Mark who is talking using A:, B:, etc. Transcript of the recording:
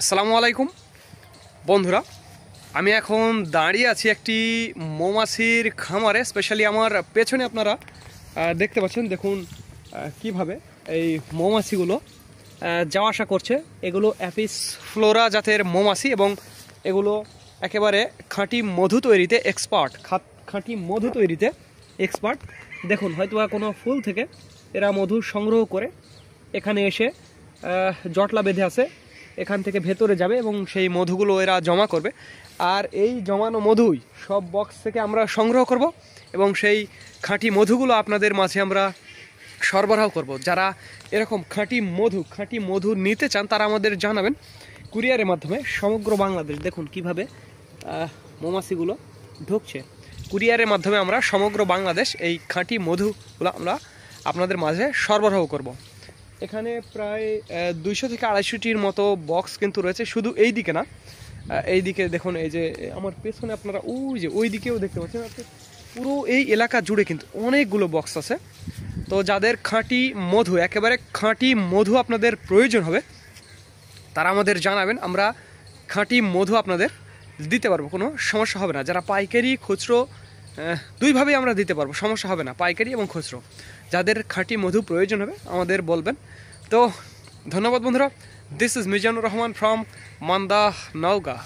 A: আসসালামু আলাইকুম বন্ধুরা, আমি এখন দাঁড়িয়ে আছি একটি মৌমাছির খামারে। স্পেশালি আমার পেছনে আপনারা দেখতে পাচ্ছেন। দেখুন কিভাবে এই মৌমাছিগুলো যাওয়া আসা করছে। এগুলো অ্যাপিস ফ্লোরা জাতের মৌমাছি এবং এগুলো একেবারে খাঁটি মধু তৈরিতে এক্সপার্ট। খাঁটি মধু তৈরিতে এক্সপার্ট। দেখুন, হয়তো কোনো ফুল থেকে এরা মধু সংগ্রহ করে এখানে এসে জটলা বেঁধে আছে, এখান থেকে ভেতরে যাবে এবং সেই মধুগুলো এরা জমা করবে। আর এই জমানো মধুই সব বক্স থেকে আমরা সংগ্রহ করব এবং সেই খাঁটি মধুগুলো আপনাদের মাঝে আমরা সরবরাহ করব। যারা এরকম খাঁটি মধু নিতে চান তারা আমাদের জানাবেন কুরিয়ারের মাধ্যমে সমগ্র বাংলাদেশ। দেখুন কিভাবে মৌমাছিগুলো ঢুকছে। কুরিয়ারের মাধ্যমে আমরা সমগ্র বাংলাদেশ এই খাঁটি মধুগুলো আমরা আপনাদের মাঝে সরবরাহ করব। এখানে প্রায় 200 থেকে 250টির মতো বক্স কিন্তু রয়েছে। শুধু এই দিকে না, এই দিকে দেখুন, এই যে আমার পেছনে আপনারা ওই দিকেও দেখতে পাচ্ছেন। পুরো এই এলাকা জুড়ে কিন্তু অনেকগুলো বক্স আছে। তো যাদের খাঁটি মধু, একেবারে খাঁটি মধু আপনাদের প্রয়োজন হবে তারা আমাদের জানাবেন। আমরা খাঁটি মধু আপনাদের দিতে পারবো, কোনো সমস্যা হবে না। যারা পাইকারি খুচরো দুইভাবেই আমরা দিতে পারবো, সমস্যা হবে না, পাইকারি এবং খুচরো। যাদের খাঁটি মধু প্রয়োজন হবে আমাদের বলবেন। তো ধন্যবাদ বন্ধুরা। This is Mizanur Rahman from Manda, Naogaon.